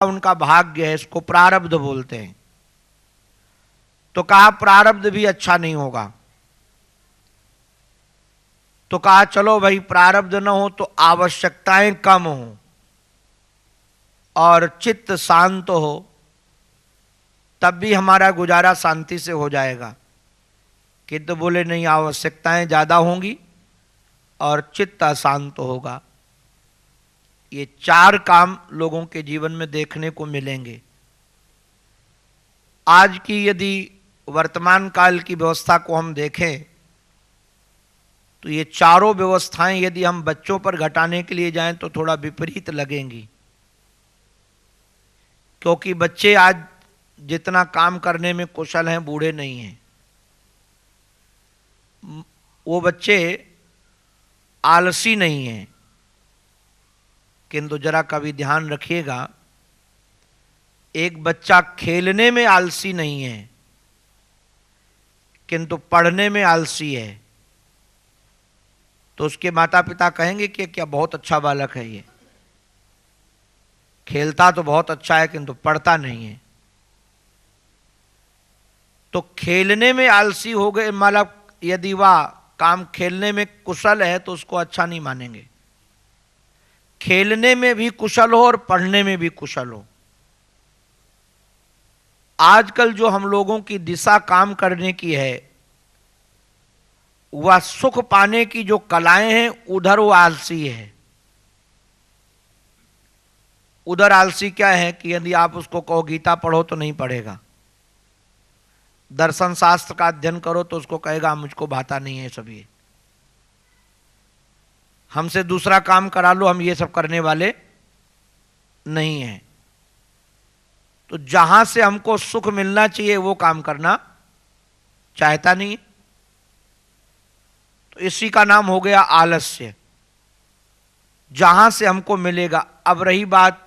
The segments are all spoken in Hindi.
उनका भाग्य है, इसको प्रारब्ध बोलते हैं। तो कहा प्रारब्ध भी अच्छा नहीं होगा। तो कहा चलो भाई प्रारब्ध न हो तो आवश्यकताएं कम हो और चित्त शांत हो, तब भी हमारा गुजारा शांति से हो जाएगा। किंतु बोले नहीं, आवश्यकताएं ज्यादा होंगी और चित्त अशांत होगा। ये चार काम लोगों के जीवन में देखने को मिलेंगे। आज की यदि वर्तमान काल की व्यवस्था को हम देखें तो ये चारों व्यवस्थाएं यदि हम बच्चों पर घटाने के लिए जाएं तो थोड़ा विपरीत लगेंगी, क्योंकि बच्चे आज जितना काम करने में कुशल हैं बूढ़े नहीं हैं। वो बच्चे आलसी नहीं हैं, किंतु जरा कभी ध्यान रखिएगा, एक बच्चा खेलने में आलसी नहीं है किंतु पढ़ने में आलसी है। तो उसके माता पिता कहेंगे कि क्या बहुत अच्छा बालक है, ये खेलता तो बहुत अच्छा है किंतु पढ़ता नहीं है। तो खेलने में आलसी हो गए, मतलब यदि वह काम खेलने में कुशल है तो उसको अच्छा नहीं मानेंगे। खेलने में भी कुशल हो और पढ़ने में भी कुशल हो। आजकल जो हम लोगों की दिशा काम करने की है, वह सुख पाने की जो कलाएं हैं उधर वो आलसी है। उधर आलसी क्या है कि यदि आप उसको कहो गीता पढ़ो तो नहीं पढ़ेगा, दर्शन शास्त्र का अध्ययन करो तो उसको कहेगा मुझको भाता नहीं है सब ये, हमसे दूसरा काम करा लो, हम ये सब करने वाले नहीं हैं। तो जहां से हमको सुख मिलना चाहिए वो काम करना चाहता नहीं। तो इसी का नाम हो गया आलस्य, जहां से हमको मिलेगा। अब रही बात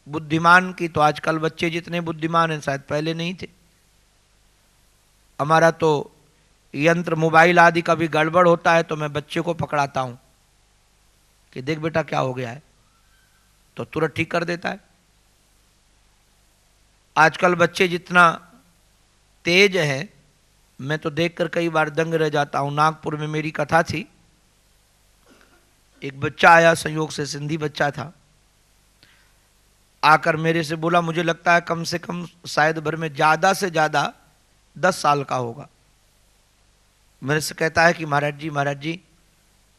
बुद्धिमान की, तो आजकल बच्चे जितने बुद्धिमान हैं शायद पहले नहीं थे। हमारा तो यंत्र मोबाइल आदि का भी गड़बड़ होता है तो मैं बच्चे को पकड़ाता हूं कि देख बेटा क्या हो गया है, तो तुरंत ठीक कर देता है। आजकल बच्चे जितना तेज है, मैं तो देखकर कई बार दंग रह जाता हूं। नागपुर में मेरी कथा थी, एक बच्चा आया, संयोग से सिंधी बच्चा था, आकर मेरे से बोला, मुझे लगता है कम से कम शायद भर में ज्यादा से ज्यादा 10 साल का होगा। मेरे से कहता है कि महाराज जी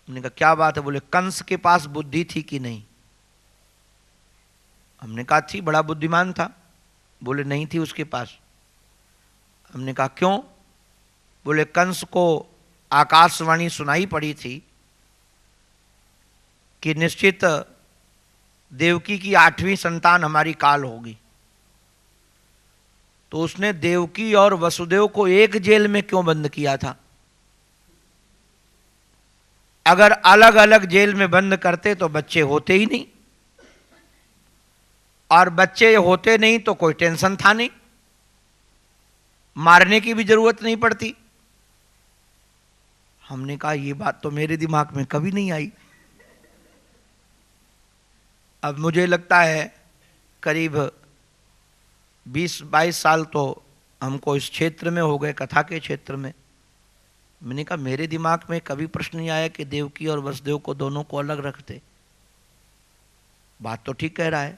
हमने कहा क्या बात है? बोले कंस के पास बुद्धि थी कि नहीं? हमने कहा थी, बड़ा बुद्धिमान था। बोले नहीं थी उसके पास। हमने कहा क्यों? बोले कंस को आकाशवाणी सुनाई पड़ी थी कि निश्चित देवकी की 8वीं संतान हमारी काल होगी। तो उसने देवकी और वसुदेव को एक जेल में क्यों बंद किया था? अगर अलग अलग जेल में बंद करते तो बच्चे होते ही नहीं, और बच्चे होते नहीं तो कोई टेंशन था नहीं, मारने की भी जरूरत नहीं पड़ती। हमने कहा ये बात तो मेरे दिमाग में कभी नहीं आई। अब मुझे लगता है करीब 20-22 साल तो हमको इस क्षेत्र में हो गए, कथा के क्षेत्र में। मैंने कहा मेरे दिमाग में कभी प्रश्न नहीं आया कि देवकी और वसुदेव को दोनों को अलग रखते। बात तो ठीक कह रहा है,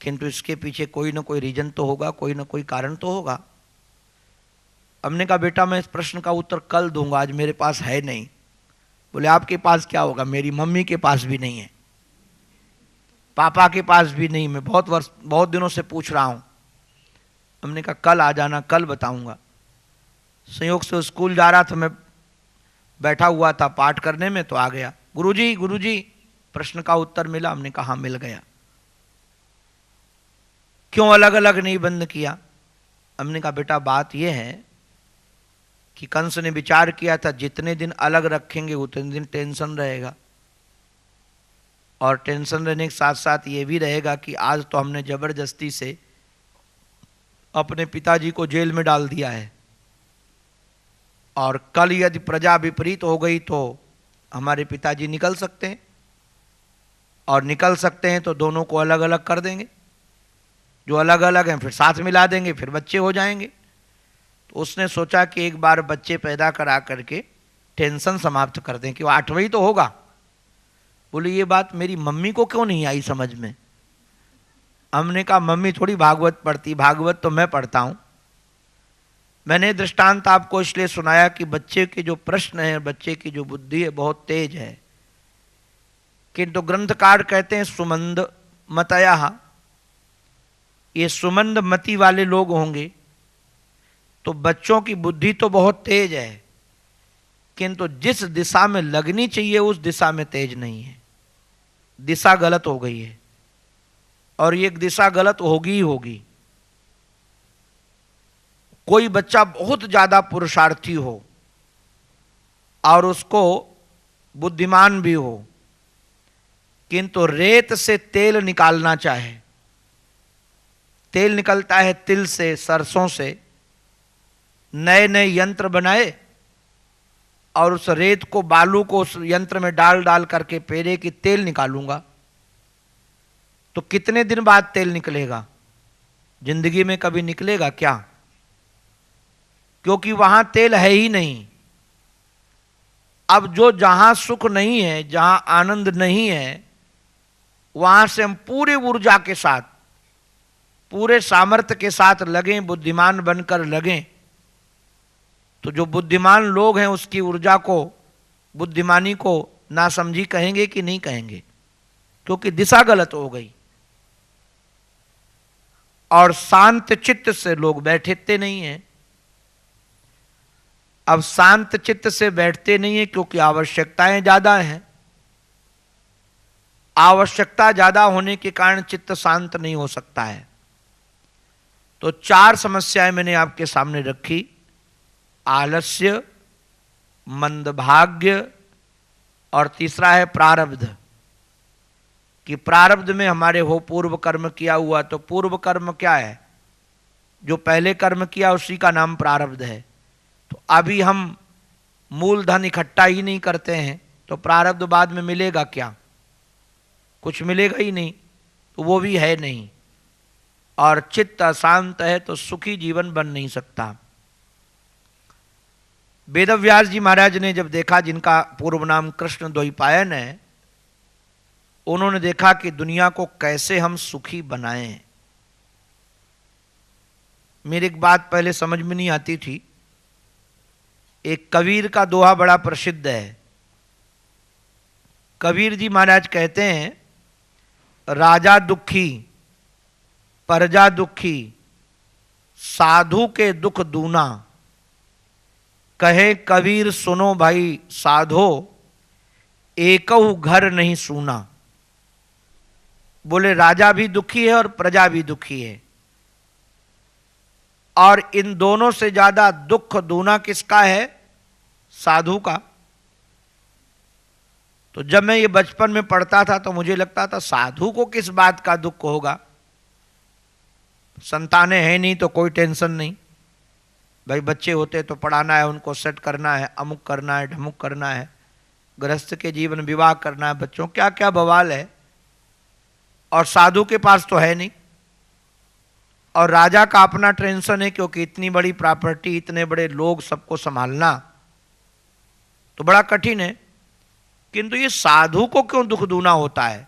किंतु इसके पीछे कोई ना कोई रीजन तो होगा, कोई ना कोई कारण तो होगा। हमने कहा बेटा मैं इस प्रश्न का उत्तर कल दूंगा, आज मेरे पास है नहीं। बोले आपके पास क्या होगा? मेरी मम्मी के पास भी नहीं है, पापा के पास भी नहीं, मैं बहुत दिनों से पूछ रहा हूं। हमने कहा कल आ जाना, कल बताऊंगा। संयोग से स्कूल जा रहा था, मैं बैठा हुआ था पाठ करने में, तो आ गया, गुरुजी प्रश्न का उत्तर मिला? हमने कहा मिल गया। क्यों अलग अलग नहीं बंद किया? हमने कहा बेटा बात यह है कि कंस ने विचार किया था जितने दिन अलग रखेंगे उतने दिन टेंशन रहेगा, और टेंशन रहने के साथ साथ ये भी रहेगा कि आज तो हमने जबरदस्ती से अपने पिताजी को जेल में डाल दिया है, और कल यदि प्रजा विपरीत हो गई तो हमारे पिताजी निकल सकते हैं, और निकल सकते हैं तो दोनों को अलग अलग कर देंगे, जो अलग अलग हैं फिर साथ मिला देंगे, फिर बच्चे हो जाएंगे। तो उसने सोचा कि एक बार बच्चे पैदा करा करके टेंशन समाप्त कर दें कि वो 8वां तो होगा। बोले ये बात मेरी मम्मी को क्यों नहीं आई समझ में। हमने कहा मम्मी थोड़ी भागवत पढ़ती, भागवत तो मैं पढ़ता हूँ। मैंने दृष्टांत आपको इसलिए सुनाया कि बच्चे के जो प्रश्न है, बच्चे की जो बुद्धि है बहुत तेज है, किंतु ग्रंथकार कहते हैं सुमंद मतया, ये सुमंद मति वाले लोग होंगे तो बच्चों की बुद्धि तो बहुत तेज है, किंतु जिस दिशा में लगनी चाहिए उस दिशा में तेज नहीं है, दिशा गलत हो गई है, और ये दिशा गलत होगी ही होगी। कोई बच्चा बहुत ज्यादा पुरुषार्थी हो और उसको बुद्धिमान भी हो, किंतु रेत से तेल निकालना चाहे, तेल निकलता है तिल से, सरसों से, नए नए यंत्र बनाए और उस रेत को, बालू को उस यंत्र में डाल डाल करके पेरे कि तेल निकालूंगा, तो कितने दिन बाद तेल निकलेगा? जिंदगी में कभी निकलेगा क्या? क्योंकि वहां तेल है ही नहीं। अब जो जहां सुख नहीं है, जहां आनंद नहीं है, वहां से हम पूरे ऊर्जा के साथ, पूरे सामर्थ्य के साथ लगें, बुद्धिमान बनकर लगें, तो जो बुद्धिमान लोग हैं उसकी ऊर्जा को, बुद्धिमानी को नासमझी कहेंगे कि नहीं कहेंगे? क्योंकि दिशा गलत हो गई। और शांत चित्त से लोग बैठते नहीं हैं। अब शांत चित्त से बैठते नहीं है क्योंकि आवश्यकताएं ज्यादा हैं। आवश्यकता ज्यादा होने के कारण चित्त शांत नहीं हो सकता है। तो 4 समस्याएं मैंने आपके सामने रखी। आलस्य, मंदभाग्य, और तीसरा है प्रारब्ध, कि प्रारब्ध में हमारे हो पूर्व कर्म किया हुआ। तो पूर्व कर्म क्या है? जो पहले कर्म किया उसी का नाम प्रारब्ध है। तो अभी हम मूलधन इकट्ठा ही नहीं करते हैं तो प्रारब्ध बाद में मिलेगा क्या? कुछ मिलेगा ही नहीं, तो वो भी है नहीं। और चित्त अशांत है तो सुखी जीवन बन नहीं सकता। वेदव्यास जी महाराज ने जब देखा, जिनका पूर्व नाम कृष्ण द्वैपायन है, उन्होंने देखा कि दुनिया को कैसे हम सुखी बनाएं। मेरी एक बात पहले समझ में नहीं आती थी। एक कबीर का दोहा बड़ा प्रसिद्ध है। कबीर जी महाराज कहते हैं, राजा दुखी, प्रजा दुखी, साधु के दुख दूना, कहे कबीर सुनो भाई साधो, एकहु घर नहीं सूना। बोले राजा भी दुखी है और प्रजा भी दुखी है, और इन दोनों से ज्यादा दुख दूना किसका है? साधु का। तो जब मैं ये बचपन में पढ़ता था तो मुझे लगता था साधु को किस बात का दुख होगा? संतानें हैं नहीं तो कोई टेंशन नहीं, भाई बच्चे होते तो पढ़ाना है, उनको सेट करना है, अमुक करना है, ढमुक करना है, गृहस्थ के जीवन विवाह करना है, बच्चों क्या क्या बवाल है। और साधु के पास तो है नहीं। और राजा का अपना टेंशन है, क्योंकि इतनी बड़ी प्रॉपर्टी, इतने बड़े लोग, सबको संभालना तो बड़ा कठिन है। किंतु ये साधु को क्यों दुख दूना होता है,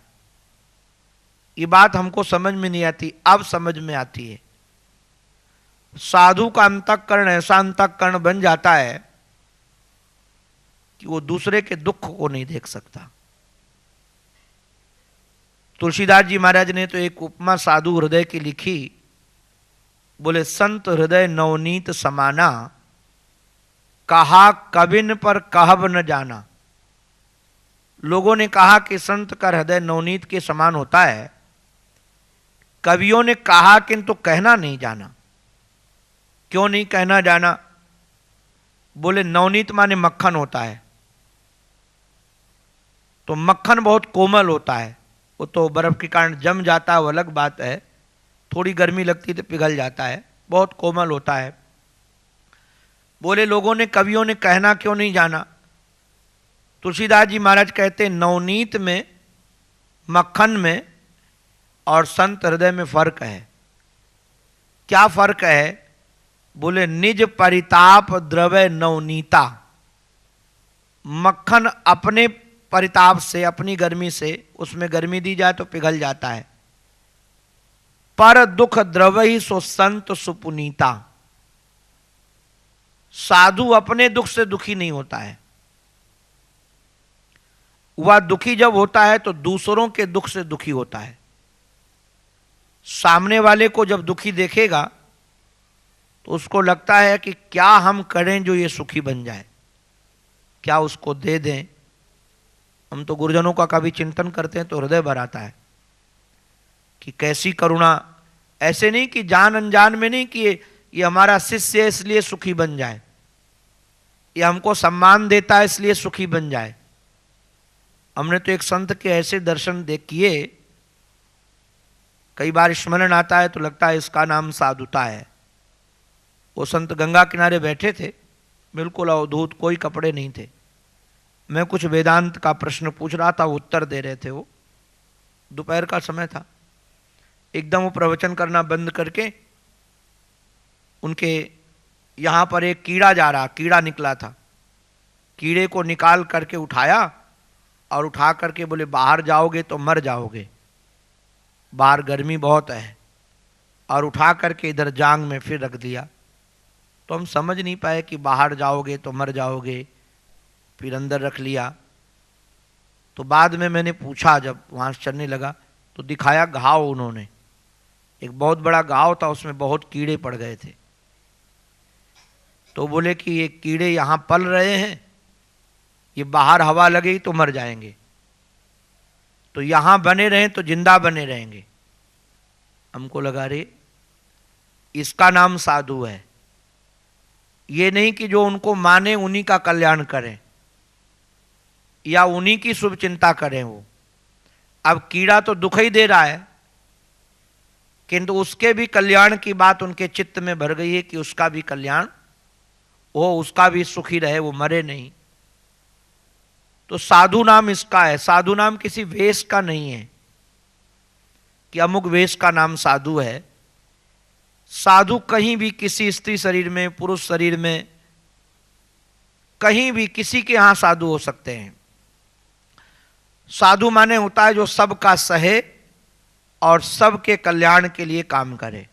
ये बात हमको समझ में नहीं आती। अब समझ में आती है। साधु का अंतःकरण ऐसा अंतःकरण बन जाता है कि वो दूसरे के दुख को नहीं देख सकता। तुलसीदास जी महाराज ने तो एक उपमा साधु हृदय की लिखी। बोले संत हृदय नवनीत समाना, कहा कबिन पर कहब न जाना। लोगों ने कहा कि संत का हृदय नवनीत के समान होता है, कवियों ने कहा किंतु कहना नहीं जाना। क्यों नहीं कहना जाना? बोले नवनीत माने मक्खन होता है, तो मक्खन बहुत कोमल होता है, वो तो बर्फ के कारण जम जाता है, वो अलग बात है, थोड़ी गर्मी लगती तो पिघल जाता है, बहुत कोमल होता है। बोले लोगों ने, कवियों ने कहना क्यों नहीं जाना? तुलसीदास जी महाराज कहते नवनीत में मक्खन में और संत हृदय में फर्क है। क्या फर्क है? बोले निज परिताप द्रव्य नवनीता। मक्खन अपने परिताप से, अपनी गर्मी से, उसमें गर्मी दी जाए तो पिघल जाता है। पर दुख द्रव्य ही सो संत सुपुनीता। साधु अपने दुख से दुखी नहीं होता है। वह दुखी जब होता है तो दूसरों के दुख से दुखी होता है। सामने वाले को जब दुखी देखेगा तो उसको लगता है कि क्या हम करें जो ये सुखी बन जाए, क्या उसको दे दें। हम तो गुरुजनों का कभी चिंतन करते हैं तो हृदय भर आता है कि कैसी करुणा। ऐसे नहीं कि जान अनजान में नहीं कि ये हमारा शिष्य है इसलिए सुखी बन जाए, ये हमको सम्मान देता है इसलिए सुखी बन जाए। हमने तो एक संत के ऐसे दर्शन किए, कई बार स्मरण आता है तो लगता है इसका नाम साधुता है। वो संत गंगा किनारे बैठे थे, बिल्कुल अवधूत, कोई कपड़े नहीं थे। मैं कुछ वेदांत का प्रश्न पूछ रहा था, वो उत्तर दे रहे थे। वो दोपहर का समय था। एकदम वो प्रवचन करना बंद करके उनके यहाँ पर एक कीड़ा निकला था। कीड़े को निकाल करके उठाया और उठा करके बोले बाहर जाओगे तो मर जाओगे, बाहर गर्मी बहुत है। और उठा करके इधर जांग में फिर रख दिया। तो हम समझ नहीं पाए कि बाहर जाओगे तो मर जाओगे, फिर अंदर रख लिया। तो बाद में मैंने पूछा, जब वहाँ से चलने लगा तो दिखाया घाव उन्होंने, एक बहुत बड़ा घाव था, उसमें बहुत कीड़े पड़ गए थे। तो बोले कि ये कीड़े यहाँ पल रहे हैं, ये बाहर हवा लगेगी तो मर जाएंगे, तो यहाँ बने रहें तो जिंदा बने रहेंगे। हमको लगा रे इसका नाम साधु है। ये नहीं कि जो उनको माने उन्हीं का कल्याण करें या उन्हीं की शुभ चिंता करें। वो अब कीड़ा तो दुख ही दे रहा है, किंतु उसके भी कल्याण की बात उनके चित्त में भर गई है कि उसका भी कल्याण हो, उसका भी सुखी रहे, वो मरे नहीं। तो साधु नाम इसका है। साधु नाम किसी वेश का नहीं है कि अमुक वेश का नाम साधु है। साधु कहीं भी, किसी स्त्री शरीर में, पुरुष शरीर में, कहीं भी किसी के यहां साधु हो सकते हैं। साधु माने होता है जो सबका सहे और सबके कल्याण के लिए काम करे,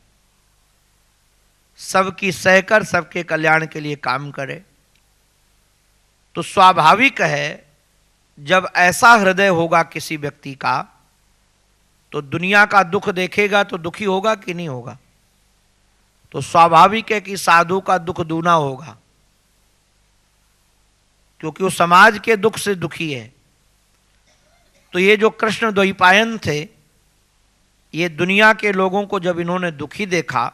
सबकी सहकर सबके कल्याण के लिए काम करे। तो स्वाभाविक है जब ऐसा हृदय होगा किसी व्यक्ति का तो दुनिया का दुख देखेगा तो दुखी होगा कि नहीं होगा? तो स्वाभाविक है कि साधु का दुख दूना होगा, क्योंकि वो समाज के दुख से दुखी है। तो ये जो कृष्ण द्वैपायन थे, ये दुनिया के लोगों को जब इन्होंने दुखी देखा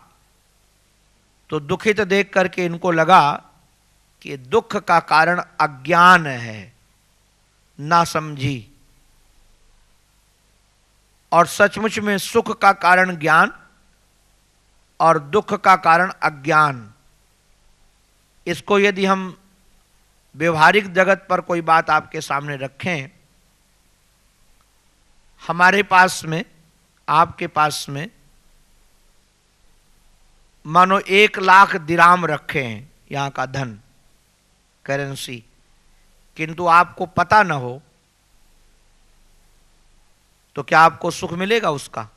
तो दुखित देख करके इनको लगा कि दुख का कारण अज्ञान है, ना समझी। और सचमुच में सुख का कारण ज्ञान और दुख का कारण अज्ञान। इसको यदि हम व्यवहारिक जगत पर कोई बात आपके सामने रखें, हमारे पास में, आपके पास में मानो 1,00,000 दिराम रखे हैं, यहां का धन, करेंसी, किंतु आपको पता न हो तो क्या आपको सुख मिलेगा उसका?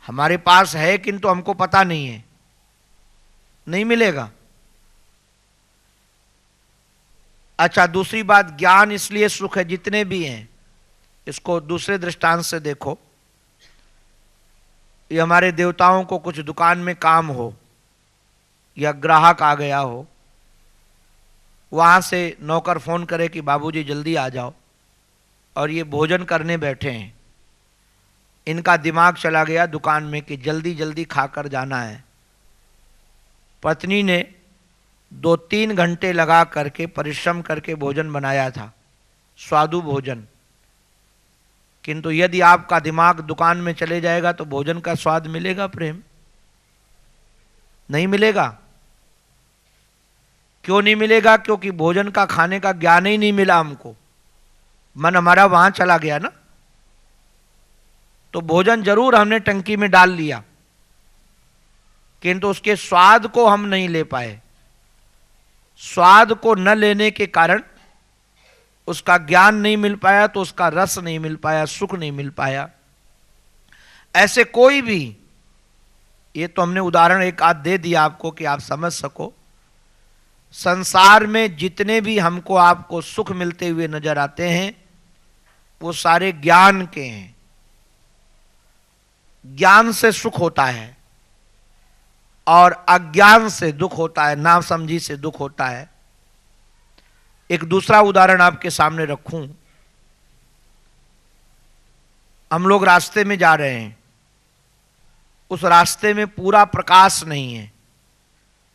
हमारे पास है किंतु हमको पता नहीं है, नहीं मिलेगा। अच्छा, दूसरी बात, ज्ञान इसलिए सुख है, जितने भी हैं, इसको दूसरे दृष्टांत से देखो। ये हमारे देवताओं को कुछ दुकान में काम हो या ग्राहक आ गया हो, वहां से नौकर फोन करे कि बाबूजी जल्दी आ जाओ, और ये भोजन करने बैठे हैं। इनका दिमाग चला गया दुकान में कि जल्दी जल्दी खाकर जाना है। पत्नी ने 2-3 घंटे लगा करके परिश्रम करके भोजन बनाया था, स्वादु भोजन, किंतु यदि आपका दिमाग दुकान में चले जाएगा तो भोजन का स्वाद मिलेगा? प्रेम नहीं मिलेगा। क्यों नहीं मिलेगा? क्योंकि भोजन का, खाने का ज्ञान ही नहीं मिला हमको। मन हमारा वहां चला गया ना। तो भोजन जरूर हमने टंकी में डाल लिया, किंतु उसके स्वाद को हम नहीं ले पाए। स्वाद को न लेने के कारण उसका ज्ञान नहीं मिल पाया, तो उसका रस नहीं मिल पाया, सुख नहीं मिल पाया। ऐसे कोई भी, ये तो हमने उदाहरण एक आध दे दिया आपको कि आप समझ सको। संसार में जितने भी हमको आपको सुख मिलते हुए नजर आते हैं वो सारे ज्ञान के हैं। ज्ञान से सुख होता है और अज्ञान से दुख होता है, नासमझी से दुख होता है। एक दूसरा उदाहरण आपके सामने रखूं। हम लोग रास्ते में जा रहे हैं, उस रास्ते में पूरा प्रकाश नहीं है,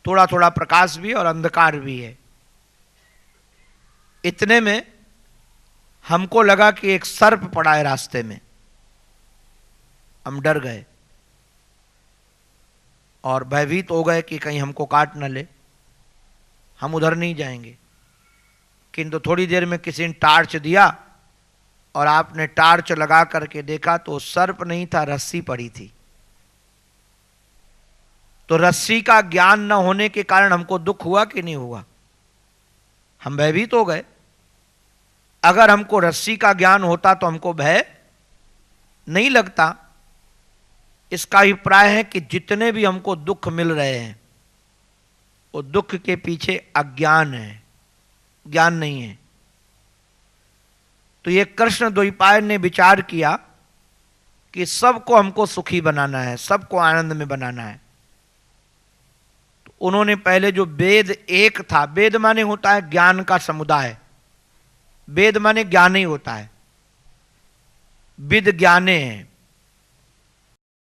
थोड़ा थोड़ा प्रकाश भी है और अंधकार भी है। इतने में हमको लगा कि एक सर्प पड़ा है रास्ते में। हम डर गए और भयभीत हो गए कि कहीं हमको काट न ले, हम उधर नहीं जाएंगे। किंतु थोड़ी देर में किसी ने टार्च दिया और आपने टार्च लगा करके देखा तो सर्प नहीं था, रस्सी पड़ी थी। तो रस्सी का ज्ञान न होने के कारण हमको दुख हुआ कि नहीं हुआ? हम भयभीत हो गए। अगर हमको रस्सी का ज्ञान होता तो हमको भय नहीं लगता। इसका अभिप्राय है कि जितने भी हमको दुख मिल रहे हैं वो दुख के पीछे अज्ञान है, ज्ञान नहीं है। तो ये कृष्ण द्वैपायन ने विचार किया कि सबको हमको सुखी बनाना है, सबको आनंद में बनाना है। तो उन्होंने पहले जो वेद एक था, वेद माने होता है ज्ञान का समुदाय, वेद माने ज्ञान ही होता है, विद ज्ञाने हैं।